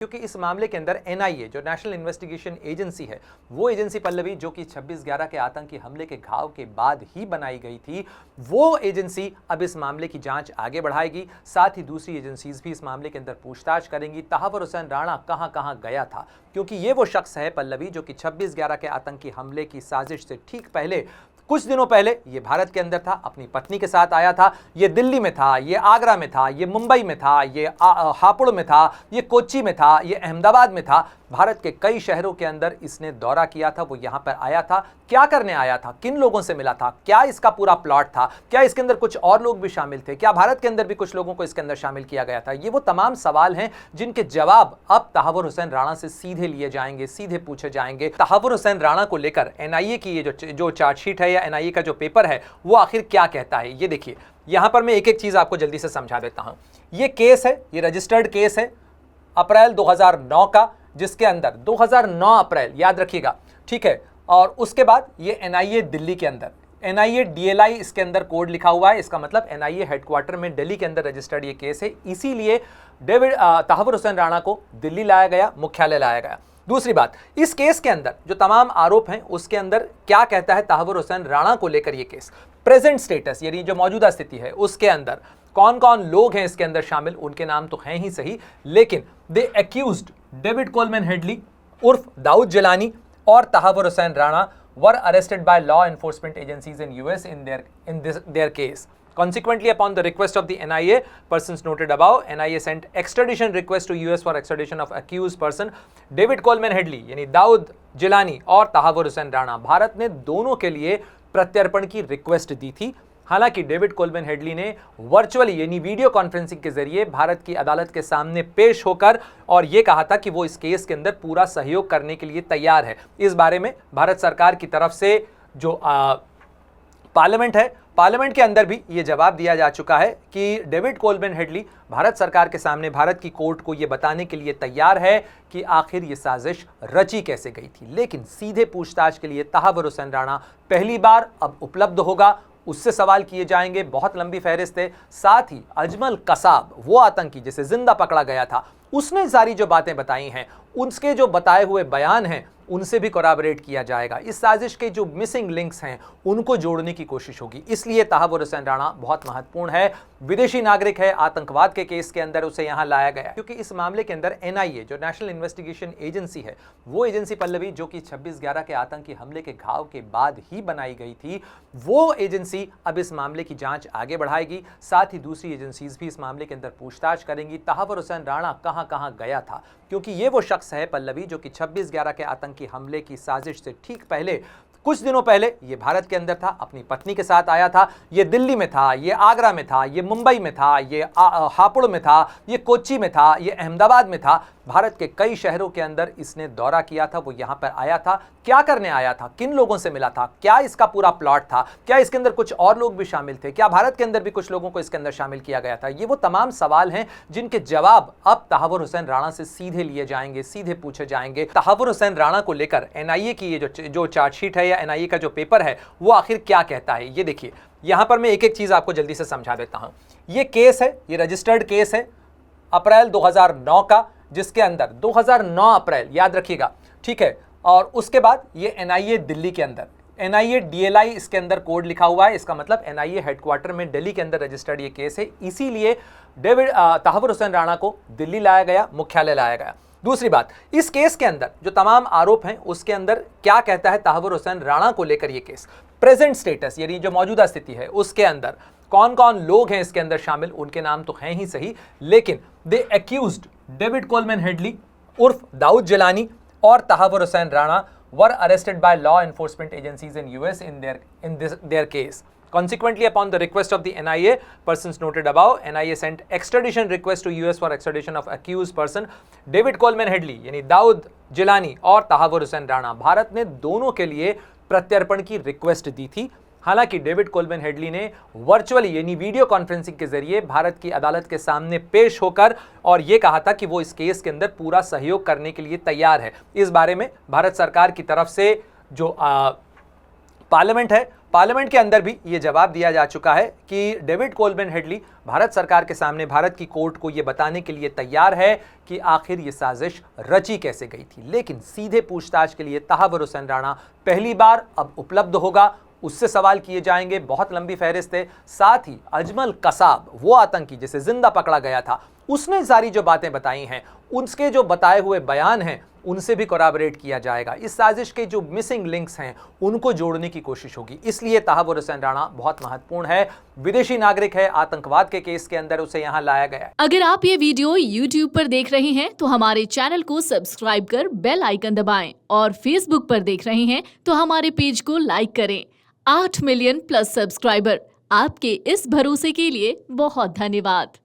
क्योंकि इस मामले के अंदर एनआईए जो नेशनल इन्वेस्टिगेशन एजेंसी है, वो एजेंसी पल्लवी जो कि 26/11 के आतंकी हमले के घाव के बाद ही बनाई गई थी, वो एजेंसी अब इस मामले की जांच आगे बढ़ाएगी। साथ ही दूसरी एजेंसीज भी इस मामले के अंदर पूछताछ करेंगी। तहव्वुर हुसैन राणा कहां कहां गया था, क्योंकि ये वो शख्स है पल्लवी जो कि 26/11 के आतंकी हमले की साजिश से ठीक पहले कुछ दिनों पहले ये भारत के अंदर था, अपनी पत्नी के साथ आया था। ये दिल्ली में था, ये आगरा में था, ये मुंबई में था, ये हापुड़ में था, ये कोच्चि में था, ये अहमदाबाद में था। भारत के कई शहरों के अंदर इसने दौरा किया था। वो यहां पर आया था, क्या करने आया था, किन लोगों से मिला था, क्या इसका पूरा प्लॉट था, क्या इसके अंदर कुछ और लोग भी शामिल थे, क्या भारत के अंदर भी कुछ लोगों को इसके अंदर शामिल किया गया था। ये वो तमाम सवाल हैं जिनके जवाब अब तहव्वुर हुसैन राणा से सीधे लिए जाएंगे, सीधे पूछे जाएंगे। तहव्वुर हुसैन राणा को लेकर एनआईए की ये जो चार्जशीट है या एनआईए का जो पेपर है, वो आखिर क्या कहता है, ये देखिए। यहां पर मैं एक एक चीज आपको जल्दी से समझा देता हूं। ये केस है, ये रजिस्टर्ड केस है अप्रैल 2009 का, जिसके अंदर 2009 अप्रैल, याद रखिएगा, ठीक है। और उसके बाद ये एनआईए दिल्ली के अंदर, एनआईए डीएलआई इसके अंदर कोड लिखा हुआ है। इसका मतलब एनआईए हेडक्वार्टर में दिल्ली के अंदर रजिस्टर्ड ये केस है। इसीलिए तहव्वुर हुसैन राणा को दिल्ली लाया गया, मुख्यालय लाया गया। दूसरी बात, इस केस के अंदर जो तमाम आरोप हैं उसके अंदर क्या कहता है तहव्वुर हुसैन राणा को लेकर ये केस, प्रेजेंट स्टेटस यानी जो मौजूदा स्थिति है उसके अंदर कौन कौन लोग हैं इसके अंदर शामिल, उनके नाम तो हैं ही सही, लेकिन दे एक्यूज्ड डेविड कोलमैन हेडली उर्फ दाऊद जिलानी और Tahawwur Hussain Rana were arrested by law enforcement agencies in US in their case. Consequently, upon the request of the NIA, persons noted above, NIA sent extradition request to US for extradition of accused person David Coleman Headley यानी दाऊद जिलानी और तहव्वुर हुसैन राणा। भारत ने दोनों के लिए प्रत्यर्पण की request the थी। हालांकि डेविड कोलमैन हेडली ने वर्चुअली यानी वीडियो कॉन्फ्रेंसिंग के जरिए भारत की अदालत के सामने पेश होकर और यह कहा था कि वो इस केस के अंदर पूरा सहयोग करने के लिए तैयार है। इस बारे में भारत सरकार की तरफ से जो पार्लियामेंट है, पार्लियामेंट के अंदर भी ये जवाब दिया जा चुका है कि डेविड कोलमैन हेडली भारत सरकार के सामने भारत की कोर्ट को ये बताने के लिए तैयार है कि आखिर ये साजिश रची कैसे गई थी। लेकिन सीधे पूछताछ के लिए तहव्वुर हुसैन राणा पहली बार अब उपलब्ध होगा, उससे सवाल किए जाएंगे। बहुत लंबी फहरिस्त है। साथ ही अजमल कसाब, वो आतंकी जिसे जिंदा पकड़ा गया था, उसने सारी जो बातें बताई हैं, उसके जो बताए हुए बयान हैं, उनसे भी कोराबरेट किया जाएगा। इस साजिश के जो मिसिंग लिंक्स हैं उनको जोड़ने की कोशिश होगी। इसलिए तहव्वुर हुसैन राणा बहुत महत्वपूर्ण है। विदेशी नागरिक है, आतंकवाद के केस के अंदर उसे यहां लाया गया, क्योंकि इस मामले के अंदर एनआईए जो नेशनल इन्वेस्टिगेशन एजेंसी है, वो एजेंसी पल्लवी जो कि 26/11 के आतंकी हमले के घाव के बाद ही बनाई गई थी, वो एजेंसी अब इस मामले की जांच आगे बढ़ाएगी। साथ ही दूसरी एजेंसीज भी इस मामले के अंदर पूछताछ करेंगी। तहव्वुर हुसैन राणा कहां कहां गया था, क्योंकि ये वो शख्स है पल्लवी जो कि 26/11 के आतंकी हमले की साजिश से ठीक पहले कुछ दिनों पहले ये भारत के अंदर था, अपनी पत्नी के साथ आया था। ये दिल्ली में था, ये आगरा में था, ये मुंबई में था, ये हापुड़ में था, ये कोच्चि में था, ये अहमदाबाद में था। भारत के कई शहरों के अंदर इसने दौरा किया था। वो यहां पर आया था, क्या करने आया था, किन लोगों से मिला था, क्या इसका पूरा प्लॉट था, क्या इसके अंदर कुछ और लोग भी शामिल थे, क्या भारत के अंदर भी कुछ लोगों को इसके अंदर शामिल किया गया था। ये वो तमाम सवाल हैं जिनके जवाब अब तहव्वुर हुसैन राणा से सीधे लिए जाएंगे, सीधे पूछे जाएंगे। तहव्वुर हुसैन राणा को लेकर एनआईए की ये जो चार्जशीट है या एनआईए का जो पेपर है, वो आखिर क्या कहता है, ये देखिए। यहां पर मैं एक एक चीज आपको जल्दी से समझा देता हूं। ये केस है, ये रजिस्टर्ड केस है अप्रैल 2009 का, जिसके अंदर 2009 अप्रैल, याद रखिएगा, ठीक है। और उसके बाद ये एनआईए दिल्ली के अंदर, एनआईए डीएलआई इसके अंदर कोड लिखा हुआ है। इसका मतलब एनआईए हेडक्वार्टर में दिल्ली के अंदर रजिस्टर्ड ये केस है। इसीलिए तहव्वुर हुसैन राणा को दिल्ली लाया गया, मुख्यालय लाया गया। दूसरी बात, इस केस के अंदर जो तमाम आरोप हैं उसके अंदर क्या कहता है तहव्वुर हुसैन राणा को लेकर ये केस, प्रेजेंट स्टेटस यानी जो मौजूदा स्थिति है उसके अंदर कौन कौन लोग हैं इसके अंदर शामिल, उनके नाम तो हैं ही सही, लेकिन दे एक्यूज्ड डेविड कोलमैन हेडली उर्फ दाऊद जिलानी और Tahawwur Hussain Rana were arrested by law enforcement agencies in US in their case. Consequently, upon the request of the NIA, persons noted above, NIA sent extradition request to US for extradition of accused person David Coleman Headley यानी दाऊद जिलानी और तहव्वुर हुसैन राणा। भारत ने दोनों के लिए प्रत्यर्पण की request the थी। हालांकि डेविड कोलमैन हेडली ने वर्चुअली यानी वीडियो कॉन्फ्रेंसिंग के जरिए भारत की अदालत के सामने पेश होकर और यह कहा था कि वो इस केस के अंदर पूरा सहयोग करने के लिए तैयार है। इस बारे में भारत सरकार की तरफ से जो पार्लियामेंट है, पार्लियामेंट के अंदर भी ये जवाब दिया जा चुका है कि डेविड कोलमैन हेडली भारत सरकार के सामने भारत की कोर्ट को ये बताने के लिए तैयार है कि आखिर ये साजिश रची कैसे गई थी। लेकिन सीधे पूछताछ के लिए तहावर हुसैन राणा पहली बार अब उपलब्ध होगा, उससे सवाल किए जाएंगे। बहुत लंबी फहरिस्त है। साथ ही अजमल कसाब, वो आतंकी जिसे जिंदा पकड़ा गया था, उसने सारी जो बातें बताई हैं, उसके जो बताए हुए बयान हैं, उनसे भी कोराबरेट किया जाएगा। इस साजिश के जो मिसिंग लिंक्स हैं उनको जोड़ने की कोशिश होगी। इसलिए तहावर हुसैन राणा बहुत महत्वपूर्ण है। विदेशी नागरिक है, आतंकवाद के केस के अंदर उसे यहाँ लाया गया है। अगर आप ये वीडियो YouTube पर देख रहे हैं तो हमारे चैनल को सब्सक्राइब कर बेल आइकन दबाएं, और Facebook पर देख रहे हैं तो हमारे पेज को लाइक करें। 8 मिलियन प्लस सब्सक्राइबर, आपके इस भरोसे के लिए बहुत धन्यवाद।